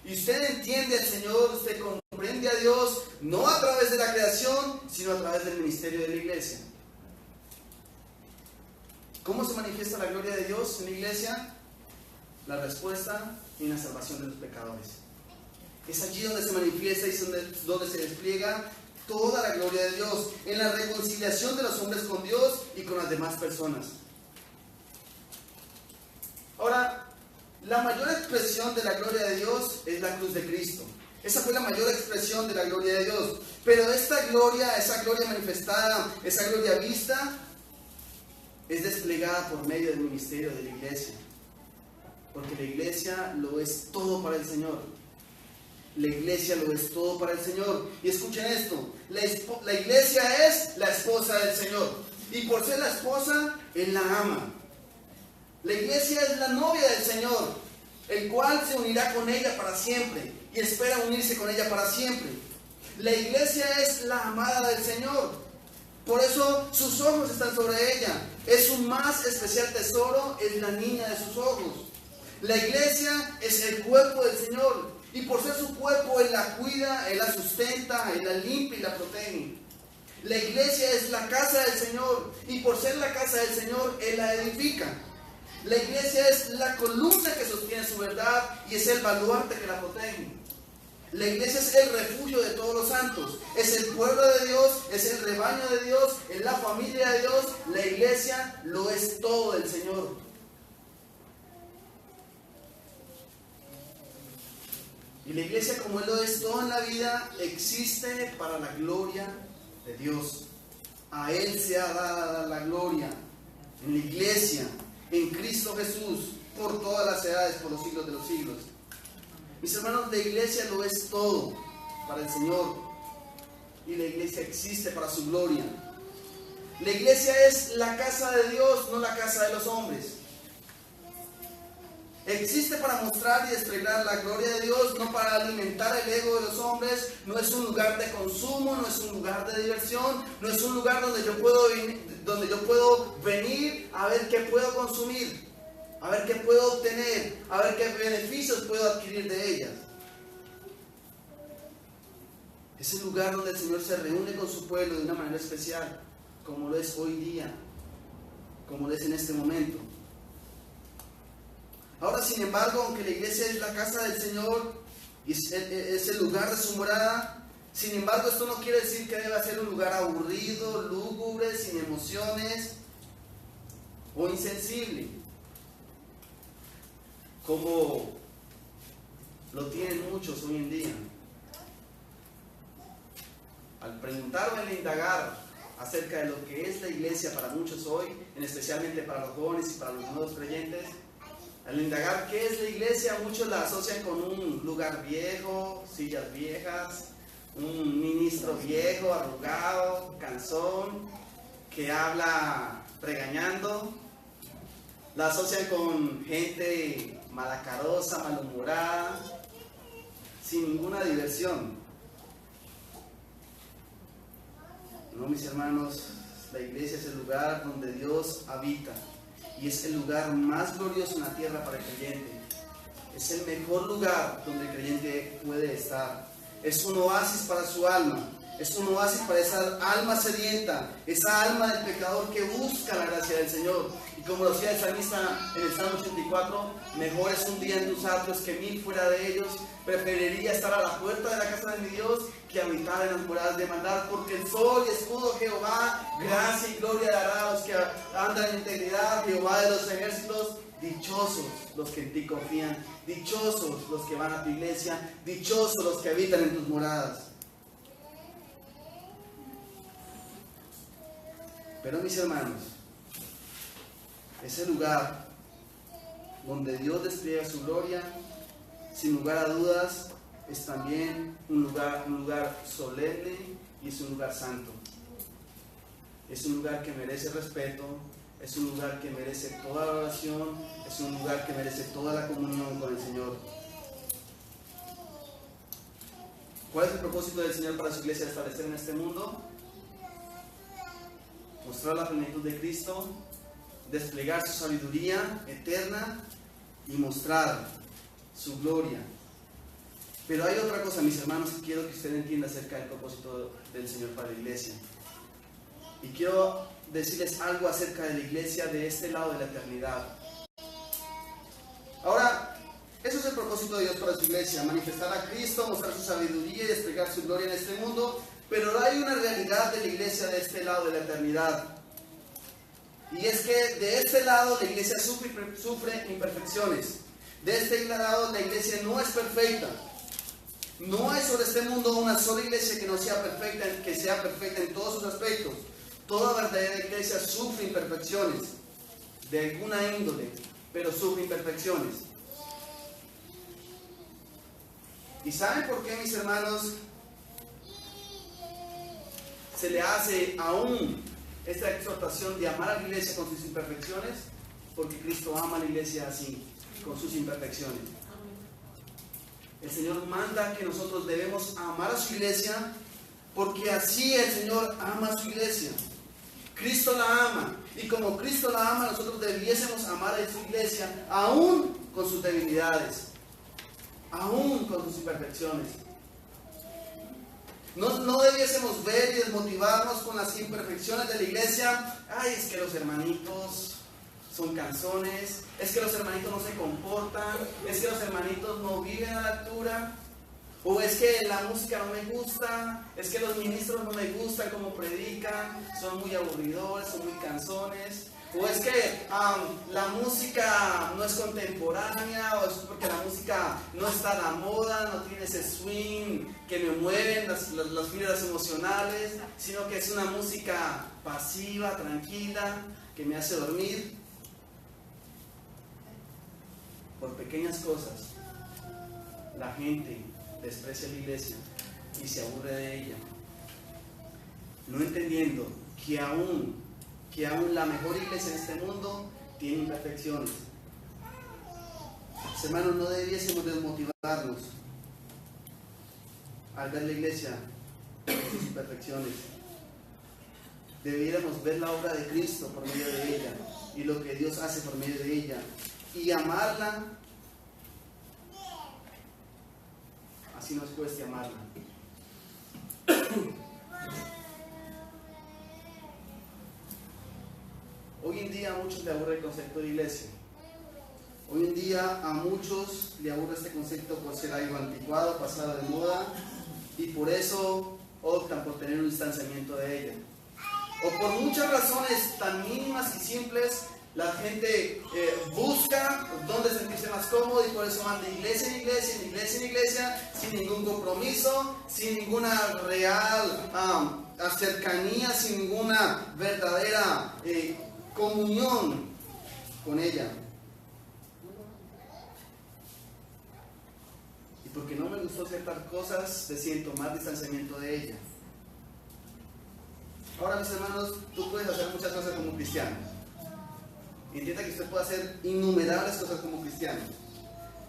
Y usted entiende al Señor, usted comprende a Dios, no a través de la creación, sino a través del ministerio de la iglesia. ¿Cómo se manifiesta la gloria de Dios en la iglesia? La respuesta en la salvación de los pecadores. Es allí donde se manifiesta y donde se despliega toda la gloria de Dios, en la reconciliación de los hombres con Dios y con las demás personas. Ahora, la mayor expresión de la gloria de Dios es la cruz de Cristo. Esa fue la mayor expresión de la gloria de Dios. Pero esta gloria, esa gloria manifestada, esa gloria vista, es desplegada por medio del ministerio de la iglesia. Porque la iglesia lo es todo para el Señor. La iglesia lo es todo para el Señor. Y escuchen esto, la iglesia es la esposa del Señor. Y por ser la esposa, Él la ama. La iglesia es la novia del Señor, el cual se unirá con ella para siempre y espera unirse con ella para siempre. La iglesia es la amada del Señor. Por eso sus ojos están sobre ella. Es su más especial tesoro, es la niña de sus ojos. La iglesia es el cuerpo del Señor. Y por ser su cuerpo, Él la cuida, Él la sustenta, Él la limpia y la protege. La iglesia es la casa del Señor. Y por ser la casa del Señor, Él la edifica. La iglesia es la columna que sostiene su verdad y es el baluarte que la protege. La iglesia es el refugio de todos los santos. Es el pueblo de Dios, es el rebaño de Dios, es la familia de Dios. La iglesia lo es todo del Señor. Y la iglesia, como Él lo es todo en la vida, existe para la gloria de Dios. A Él se ha dado la gloria en la iglesia, en Cristo Jesús, por todas las edades, por los siglos de los siglos. Mis hermanos, la iglesia lo es todo para el Señor. Y la iglesia existe para su gloria. La iglesia es la casa de Dios, no la casa de los hombres. Existe para mostrar y desplegar la gloria de Dios, no para alimentar el ego de los hombres. No es un lugar de consumo, no es un lugar de diversión, no es un lugar donde yo puedo venir a ver qué puedo consumir, a ver qué puedo obtener, a ver qué beneficios puedo adquirir de ellas. Es el lugar donde el Señor se reúne con su pueblo de una manera especial, como lo es hoy día, como lo es en este momento. Ahora, sin embargo, aunque la iglesia es la casa del Señor y es el lugar de su morada, sin embargo, esto no quiere decir que deba ser un lugar aburrido, lúgubre, sin emociones o insensible, como lo tienen muchos hoy en día. Al preguntar o al indagar acerca de lo que es la iglesia para muchos hoy, especialmente para los jóvenes y para los nuevos creyentes, al indagar qué es la iglesia, muchos la asocian con un lugar viejo, sillas viejas, un ministro viejo, arrugado, cansón, que habla regañando. La asocian con gente malacarosa, malhumorada, sin ninguna diversión. No, mis hermanos, la iglesia es el lugar donde Dios habita. Y es el lugar más glorioso en la tierra para el creyente. Es el mejor lugar donde el creyente puede estar. Es un oasis para su alma. Es un oasis para esa alma sedienta, esa alma del pecador que busca la gracia del Señor. Y como lo decía el salmista en el Salmo 84, mejor es un día en tus atrios que 1000 fuera de ellos. Preferiría estar a la puerta de la casa de mi Dios que habitar en las moradas de maldad, porque el sol y escudo Jehová, gracia y gloria dará a los que andan en integridad. Jehová de los ejércitos, dichosos los que en ti confían, dichosos los que van a tu iglesia, dichosos los que habitan en tus moradas. Pero mis hermanos, ese lugar donde Dios despliega su gloria, sin lugar a dudas, es también un lugar solemne y es un lugar santo. Es un lugar que merece respeto, es un lugar que merece toda la oración, es un lugar que merece toda la comunión con el Señor. ¿Cuál es el propósito del Señor para su iglesia de establecer en este mundo? mostrar la plenitud de Cristo, desplegar su sabiduría eterna y mostrar su gloria. Pero hay otra cosa, mis hermanos, que quiero que usted entienda acerca del propósito del Señor para la iglesia. Y quiero decirles algo acerca de la iglesia de este lado de la eternidad. Ahora, eso es el propósito de Dios para su iglesia: manifestar a Cristo, mostrar su sabiduría y desplegar su gloria en este mundo. Pero hay una realidad de la iglesia de este lado de la eternidad. Y es que de este lado la iglesia sufre imperfecciones. De este lado la iglesia no es perfecta. No hay sobre este mundo una sola iglesia que no sea perfecta, que sea perfecta en todos sus aspectos. Toda verdadera iglesia sufre imperfecciones de alguna índole, pero sufre imperfecciones. ¿Y saben por qué, mis hermanos, se le hace aún esta exhortación de amar a la iglesia con sus imperfecciones? Porque Cristo ama a la iglesia así, con sus imperfecciones. El Señor manda que nosotros debemos amar a su iglesia, porque así el Señor ama a su iglesia. Cristo la ama, y como Cristo la ama, nosotros debiésemos amar a su iglesia aún con sus debilidades, aún con sus imperfecciones. No debiésemos ver y desmotivarnos con las imperfecciones de la iglesia. Ay, es que los hermanitos son canzones, es que los hermanitos no se comportan, es que los hermanitos no viven a la altura, o es que la música no me gusta, es que los ministros no me gustan como predican, son muy aburridores, son muy canzones, o es que la música no es contemporánea, o es porque la música no está a la moda, no tiene ese swing que me mueven las fibras emocionales, sino que es una música pasiva, tranquila, que me hace dormir. Por pequeñas cosas, la gente desprecia la iglesia y se aburre de ella, no entendiendo que aún la mejor iglesia en este mundo tiene imperfecciones. Hermanos, no debiésemos desmotivarnos al ver la iglesia con sus imperfecciones. Debiéramos ver la obra de Cristo por medio de ella y lo que Dios hace por medio de ella y amarla, así nos cueste amarla. Hoy en día a muchos le aburre el concepto de iglesia. Hoy en día a muchos le aburre este concepto por ser algo anticuado, pasado de moda, y por eso optan por tener un distanciamiento de ella. O por muchas razones tan mínimas y simples, la gente busca dónde sentirse más cómodo y por eso van de iglesia en iglesia, en iglesia en iglesia, sin ningún compromiso, sin ninguna real cercanía, sin ninguna verdadera comunión con ella. Y porque no me gustó ciertas cosas, siento más distanciamiento de ella. Ahora, mis hermanos, tú puedes hacer muchas cosas como cristiano. Entienda que usted puede hacer innumerables cosas como cristiano,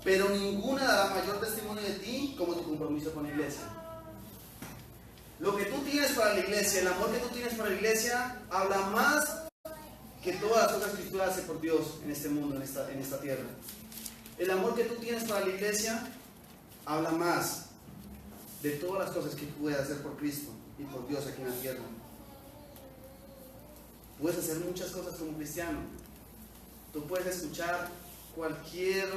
pero ninguna dará mayor testimonio de ti como tu compromiso con la iglesia. Lo que tú tienes para la iglesia, el amor que tú tienes para la iglesia, habla más que todas las otras que tú haces por Dios en este mundo, en esta tierra. El amor que tú tienes para la iglesia habla más de todas las cosas que tú puedes hacer por Cristo y por Dios aquí en la tierra. Puedes hacer muchas cosas como cristiano. Tú puedes escuchar cualquier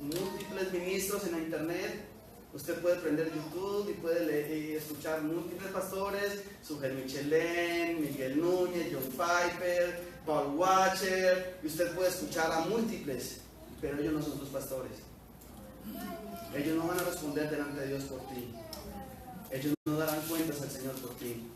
múltiples ministros en la internet. Usted puede prender YouTube y puede leer y escuchar múltiples pastores: Sujel Michelén, Miguel Núñez, John Piper, Paul Washer. Y usted puede escuchar a múltiples, pero ellos no son tus pastores. Ellos no van a responder delante de Dios por ti. Ellos no darán cuentas al Señor por ti.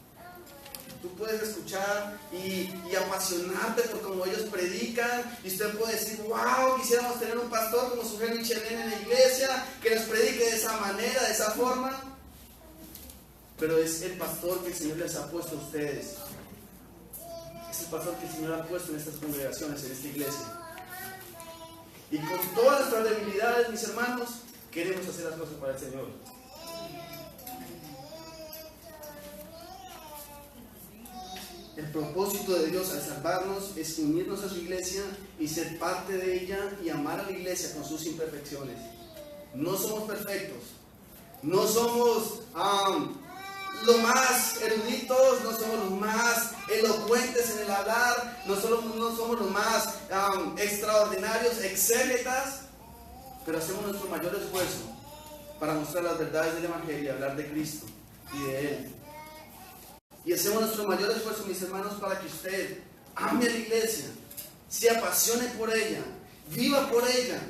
Tú puedes escuchar y apasionarte por cómo ellos predican, y usted puede decir: wow, quisiéramos tener un pastor como Sujel Michelén en la iglesia, que nos predique de esa manera, de esa forma. Pero es el pastor que el Señor les ha puesto a ustedes. Es el pastor que el Señor ha puesto en estas congregaciones, en esta iglesia. Y con todas nuestras debilidades, mis hermanos, queremos hacer las cosas para el Señor. El propósito de Dios al salvarnos es unirnos a su iglesia y ser parte de ella y amar a la iglesia con sus imperfecciones. No somos perfectos, no somos los más eruditos, no somos los más elocuentes en el hablar, no somos los más extraordinarios, exégetas, pero hacemos nuestro mayor esfuerzo para mostrar las verdades del Evangelio y hablar de Cristo y de Él. Y hacemos nuestro mayor esfuerzo, mis hermanos, para que usted ame a la iglesia, se apasione por ella, viva por ella,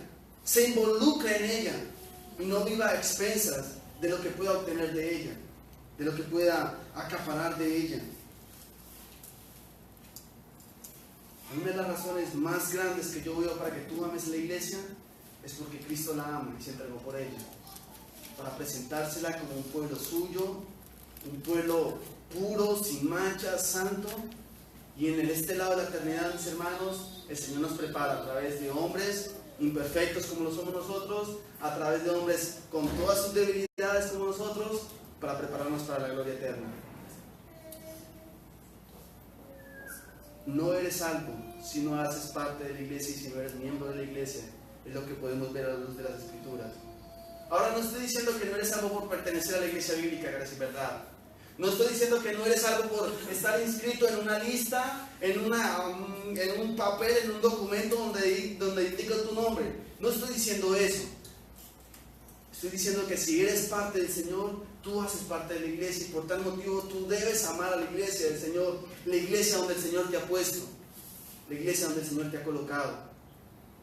se involucre en ella y no viva a expensas de lo que pueda obtener de ella, de lo que pueda acaparar de ella. Una de las razones más grandes que yo veo para que tú ames la iglesia es porque Cristo la ama y se entregó por ella, para presentársela como un pueblo suyo, un pueblo puro, sin mancha, santo. Y en este lado de la eternidad, mis hermanos, el Señor nos prepara a través de hombres imperfectos como lo somos nosotros, a través de hombres con todas sus debilidades como nosotros, para prepararnos para la gloria eterna. No eres salvo si no haces parte de la iglesia y si no eres miembro de la iglesia. Es lo que podemos ver a la luz de las Escrituras. Ahora, no estoy diciendo que no eres salvo por pertenecer a la iglesia bíblica, gracia y verdad. No estoy diciendo que no eres salvo por estar inscrito en una lista, en un papel, en un documento donde indica tu nombre. No estoy diciendo eso. Estoy diciendo que si eres parte del Señor, tú haces parte de la iglesia y por tal motivo tú debes amar a la iglesia del Señor, la iglesia donde el Señor te ha puesto, la iglesia donde el Señor te ha colocado.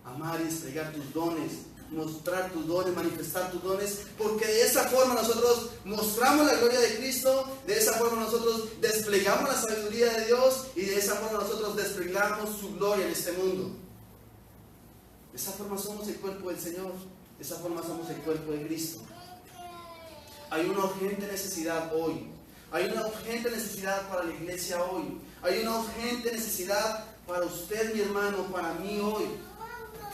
Amar y desplegar tus dones, mostrar tus dones, manifestar tus dones, porque de esa forma nosotros mostramos la gloria de Cristo, de esa forma nosotros desplegamos la sabiduría de Dios y de esa forma nosotros desplegamos su gloria en este mundo. De esa forma somos el cuerpo del Señor, de esa forma somos el cuerpo de Cristo. Hay una urgente necesidad hoy, hay una urgente necesidad para la iglesia hoy, hay una urgente necesidad para usted, mi hermano, para mí hoy.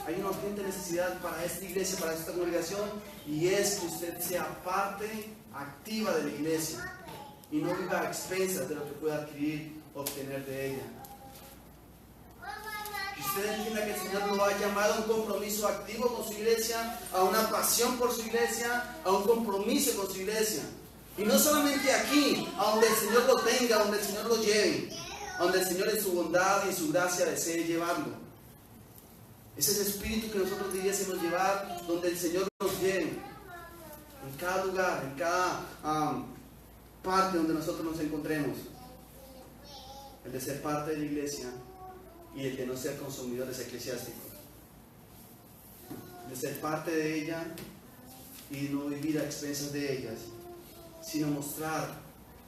Hay una urgente necesidad para esta iglesia, para esta congregación, y es que usted sea parte activa de la iglesia y no viva a expensas de lo que pueda adquirir o obtener de ella. Que usted entienda que el Señor lo ha llamado a un compromiso activo con su iglesia, a una pasión por su iglesia, a un compromiso con su iglesia. Y no solamente aquí, a donde el Señor lo tenga, a donde el Señor lo lleve, a donde el Señor en su bondad y en su gracia desee llevarlo. Ese es el espíritu que nosotros debiésemos llevar donde el Señor nos lleve. En cada lugar, en cada parte donde nosotros nos encontremos. El de ser parte de la iglesia y el de no ser consumidores eclesiásticos. De ser parte de ella y no vivir a expensas de ellas, sino mostrar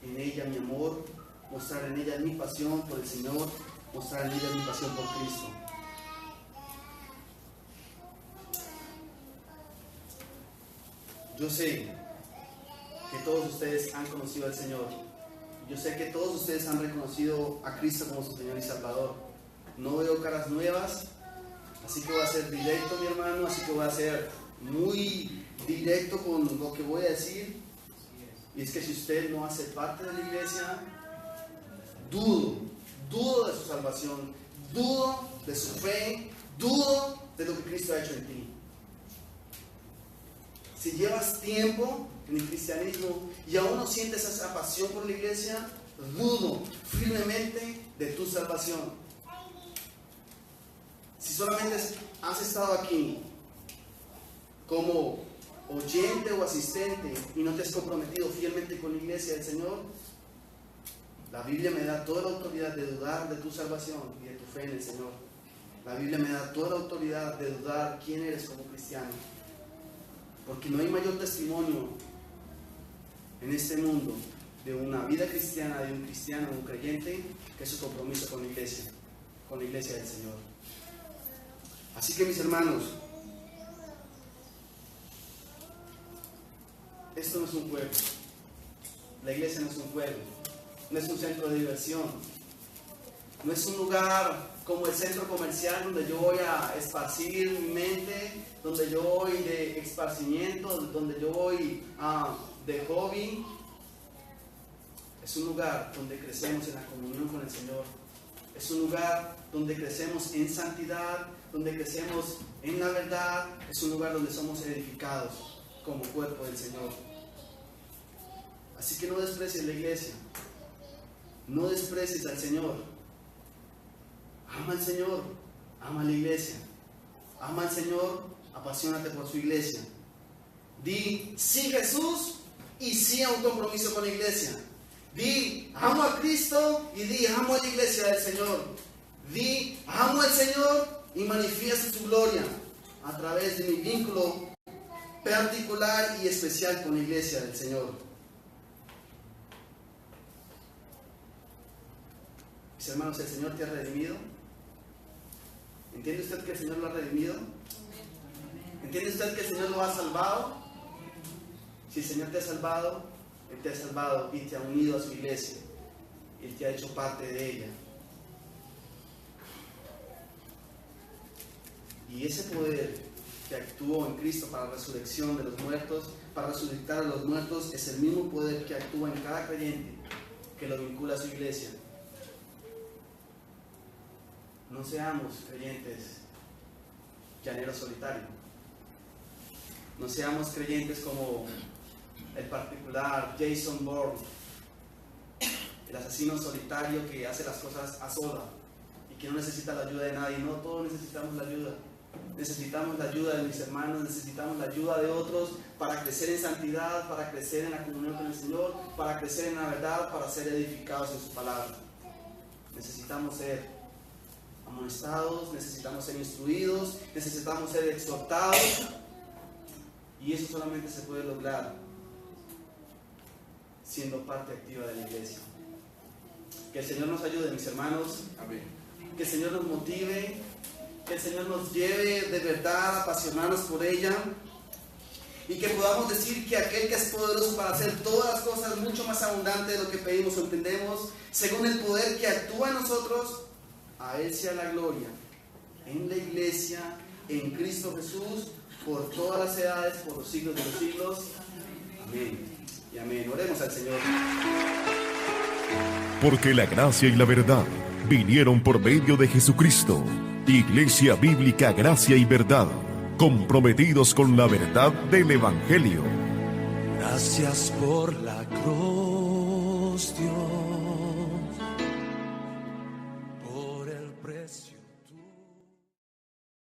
en ella mi amor, mostrar en ella mi pasión por el Señor, mostrar en ella mi pasión por Cristo. Yo sé que todos ustedes han conocido al Señor. Yo sé que todos ustedes han reconocido a Cristo como su Señor y Salvador. No veo caras nuevas, así que voy a ser directo, mi hermano, así que voy a ser muy directo con lo que voy a decir. Y es que si usted no hace parte de la iglesia, dudo de su salvación, dudo de su fe, dudo de lo que Cristo ha hecho en ti. Si llevas tiempo en el cristianismo y aún no sientes esa pasión por la iglesia, dudo firmemente de tu salvación. Si solamente has estado aquí como oyente o asistente y no te has comprometido fielmente con la iglesia del Señor, la Biblia me da toda la autoridad de dudar de tu salvación y de tu fe en el Señor. La Biblia me da toda la autoridad de dudar quién eres como cristiano. Porque no hay mayor testimonio en este mundo de una vida cristiana, de un cristiano, de un creyente, que su compromiso con la iglesia del Señor. Así que, mis hermanos, esto no es un juego. La iglesia no es un juego, no es un centro de diversión, no es un lugar como el centro comercial donde yo voy a esparcir mi mente, donde yo voy de esparcimiento, donde yo voy de hobby. Es un lugar donde crecemos en la comunión con el Señor. Es un lugar donde crecemos en santidad, donde crecemos en la verdad. Es un lugar donde somos edificados como cuerpo del Señor. Así que no desprecies la iglesia. No desprecies al Señor. Ama al Señor. Ama a la iglesia. Ama al Señor. Apasionate por su iglesia. Di sí Jesús y sí a un compromiso con la iglesia. Di amo a Cristo y di amo a la iglesia del Señor. Di amo al Señor y manifiesta su gloria a través de mi vínculo particular y especial con la iglesia del Señor. Mis hermanos, ¿el Señor te ha redimido? ¿Entiende usted que el Señor lo ha redimido? ¿Entiende usted que el Señor lo ha salvado? Si el Señor te ha salvado, Él te ha salvado y te ha unido a su iglesia. Él te ha hecho parte de ella. Y ese poder que actuó en Cristo para la resurrección de los muertos, para resucitar a los muertos, es el mismo poder que actúa en cada creyente que lo vincula a su iglesia. No seamos creyentes llaneros solitarios. No seamos creyentes como el particular Jason Bourne, el asesino solitario que hace las cosas a sola y que no necesita la ayuda de nadie. No, todos necesitamos la ayuda. Necesitamos la ayuda de mis hermanos, necesitamos la ayuda de otros para crecer en santidad, para crecer en la comunión con el Señor, para crecer en la verdad, para ser edificados en su palabra. Necesitamos ser amonestados, necesitamos ser instruidos, necesitamos ser exhortados, y eso solamente se puede lograr siendo parte activa de la iglesia. Que el Señor nos ayude, mis hermanos. Amén. Que el Señor nos motive, que el Señor nos lleve de verdad a apasionarnos por ella, y que podamos decir que aquel que es poderoso para hacer todas las cosas mucho más abundante de lo que pedimos o entendemos, según el poder que actúa en nosotros, a Él sea la gloria en la iglesia, en Cristo Jesús, por todas las edades, por los siglos de los siglos. Amén y amén. Oremos al Señor. Porque la gracia y la verdad vinieron por medio de Jesucristo. Iglesia Bíblica Gracia y Verdad, comprometidos con la verdad del Evangelio. Gracias por la cruz, Dios.